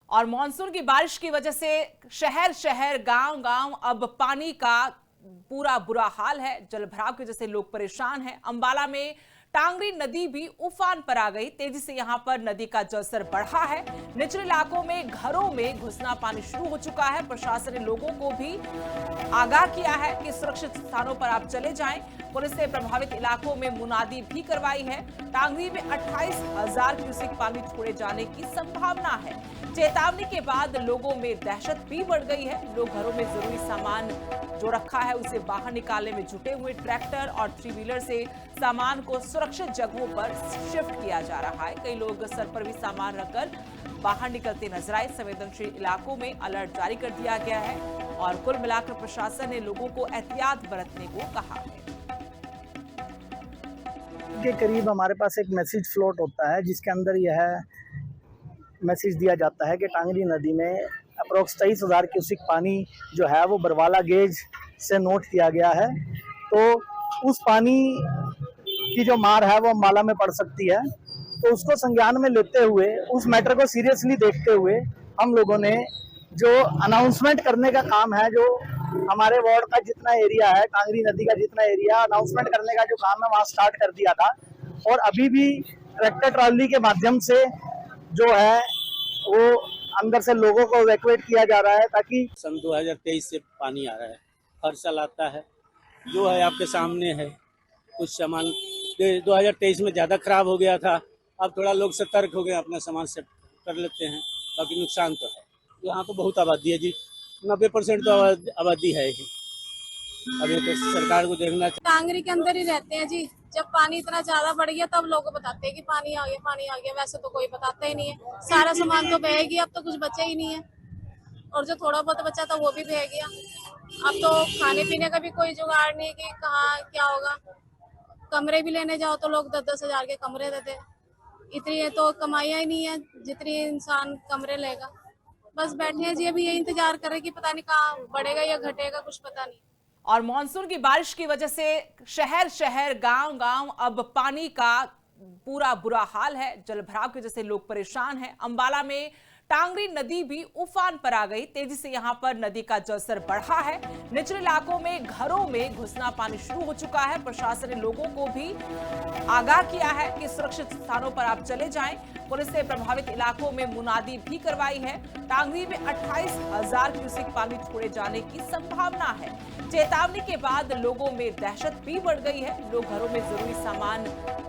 और मानसून की बारिश की वजह से शहर शहर गांव गांव अब पानी का पूरा बुरा हाल है। जलभराव की वजह से लोग परेशान हैं। अंबाला में टांगरी नदी भी उफान पर आ गई। तेजी से यहां पर नदी का जलस्तर बढ़ा है। निचले इलाकों में घरों में घुसना पानी शुरू हो चुका है। प्रशासन ने लोगों को भी आगाह किया है कि सुरक्षित स्थानों पर आप चले जाएं। पुलिस ने प्रभावित इलाकों में मुनादी भी करवाई है। टांगरी में 28,000 क्यूसेक पानी छोड़े जाने की संभावना है। चेतावनी के बाद लोगों में दहशत भी बढ़ गई है। लोग घरों में जरूरी सामान जो रखा है उसे बाहर निकालने में जुटे हुए। ट्रैक्टर और 3 व्हीलर से सामान को सुरक्षित जगहों पर शिफ्ट किया जा रहा है। कई लोग सर पर भी सामान रखकर बाहर निकलते नजर आए। संवेदनशील इलाकों में अलर्ट जारी कर दिया गया है और कुल मिलाकर प्रशासन ने लोगों को एहतियात बरतने को कहा है। के करीब हमारे पास एक मैसेज फ्लोट होता है जिसके अंदर यह मैसेज दिया जाता है कि टांगरी नदी में अप्रोक्स 23,000 क्यूसिक पानी जो है वो बरवाला गेज से नोट किया गया है। तो उस पानी की जो मार है वो अम्बाला में पड़ सकती है। तो उसको संज्ञान में लेते हुए, उस मैटर को सीरियसली देखते हुए हम लोगों ने जो अनाउंसमेंट करने का काम है, जो हमारे वार्ड का जितना एरिया है, टांगरी नदी का जितना एरिया, अनाउंसमेंट करने का जो काम है वहाँ स्टार्ट कर दिया था। और अभी भी ट्रैक्टर ट्रॉली के माध्यम से जो है वो अंदर से लोगों को इवैक्यूएट किया जा रहा है ताकि सन 2023 से पानी आ रहा है, हर साल आता है। जो है आपके सामने है। कुछ सामान 2023 में ज़्यादा खराब हो गया था, अब थोड़ा लोग सतर्क हो गए, अपना सामान सेट कर लेते हैं। बाकी नुकसान तो है। यहाँ तो बहुत आबादी है जी, 90% तो आबादी है ही। अभी तो सरकार को देखना चाहिए। टांगरी के अंदर ही रहते हैं जी। जब पानी इतना ज्यादा बढ़ गया तब लोग बताते हैं कि पानी आ गया, पानी आ गया। वैसे तो कोई बताता ही नहीं है। सारा सामान तो बह गया, अब तो कुछ बचा ही नहीं है। और जो थोड़ा बहुत बचा था वो भी बह गया। अब तो खाने पीने का भी कोई जुगाड़ नहीं कि कहाँ क्या होगा। कमरे भी लेने जाओ तो लोग 10-10 हजार के कमरे देते। इतनी तो कमाइयां ही नहीं है जितनी इंसान कमरे लेगा। बस बैठे हैं जी, अभी ये इंतजार कर रहे कि पता नहीं कहाँ बढ़ेगा या घटेगा, कुछ पता नहीं। और मानसून की बारिश की वजह से शहर शहर गांव गांव अब पानी का पूरा बुरा हाल है। जलभराव की वजह से लोग परेशान हैं। अंबाला में टांगरी नदी भी उफान पर आ गई। तेजी से यहां पर नदी का जलस्तर बढ़ा है। निचले इलाकों में घरों में घुसना पानी शुरू हो चुका है। प्रशासन ने लोगों को भी आगाह किया है कि सुरक्षित स्थानों पर आप चले जाएं। पुलिस ने प्रभावित इलाकों में मुनादी भी करवाई है। टांगरी में 28,000 क्यूसेक पानी छोड़े जाने की संभावना है। चेतावनी के बाद लोगों में दहशत भी बढ़ गई है। लोग घरों में जरूरी सामान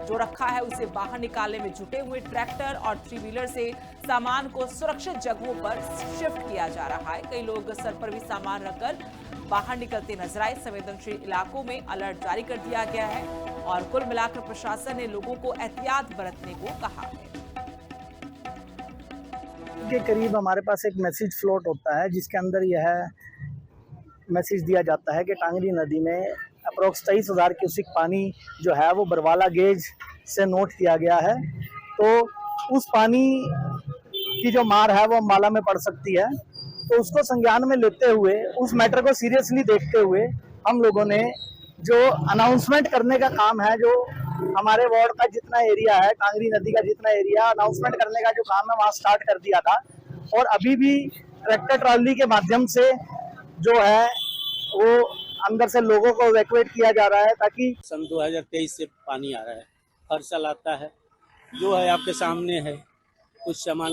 जो रखा है उसे बाहर निकालने में जुटे हुए। ट्रैक्टर और 3 व्हीलर से सामान को सुरक्षित जगहों पर शिफ्ट किया जा रहा है। कई लोग सर पर भी सामान रखकर बाहर निकलते नजर आए। संवेदनशील इलाकों में अलर्ट जारी कर दिया गया है और कुल मिलाकर प्रशासन ने लोगों को एहतियात बरतने को कहा है। के करीब हमारे पास एक मैसेज फ्लोट होता है जिसके अंदर यह मैसेज दिया जाता है कि टांगरी नदी में अप्रोक्स 23,000 क्यूसिक पानी जो है वो बरवाला गेज से नोट किया गया है। तो उस पानी की जो मार है वो अम्बाला में पड़ सकती है। तो उसको संज्ञान में लेते हुए, उस मैटर को सीरियसली देखते हुए हम लोगों ने जो अनाउंसमेंट करने का काम है, जो हमारे वार्ड का जितना एरिया है, टांगरी नदी का जितना एरिया, अनाउंसमेंट करने का जो काम है वहाँ स्टार्ट कर दिया था। और अभी भी ट्रैक्टर ट्रॉली के माध्यम से जो है वो अंदर से लोगों को इवैक्यूएट किया जा रहा है ताकि सन 2023 से पानी आ रहा है, हर साल आता है। जो है आपके सामने है। कुछ सामान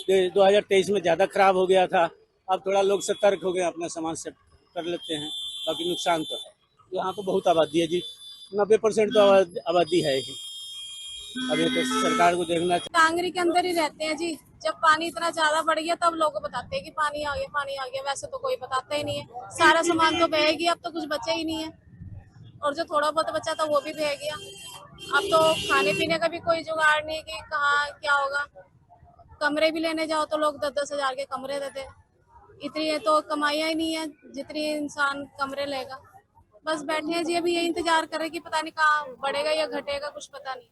2023 में ज़्यादा खराब हो गया था, अब थोड़ा लोग सतर्क हो गए, अपना सामान सेट कर लेते हैं। बाकी नुकसान तो है। यहाँ तो बहुत आबादी है जी, 90% तो आबादी है ही। अभी तो सरकार को देखना चाहिए। टांगरी के अंदर ही रहते हैं जी। जब पानी इतना ज्यादा बढ़ गया तब लोग बताते हैं कि पानी आ गया, पानी आ गया। वैसे तो कोई बताता ही नहीं है। सारा सामान तो बह गया, अब तो कुछ बचा ही नहीं है। और जो थोड़ा बहुत बचा था वो भी बह गया। अब तो खाने पीने का भी कोई जुगाड़ नहीं कि कहाँ क्या होगा। कमरे भी लेने जाओ तो लोग 10-10 हजार के कमरे देते। इतनी तो कमाइयां ही नहीं है जितनी इंसान कमरे लेगा। बस बैठे हैं जी, अभी ये इंतजार कर रहे कि पता नहीं कहाँ बढ़ेगा या घटेगा, कुछ पता नहीं।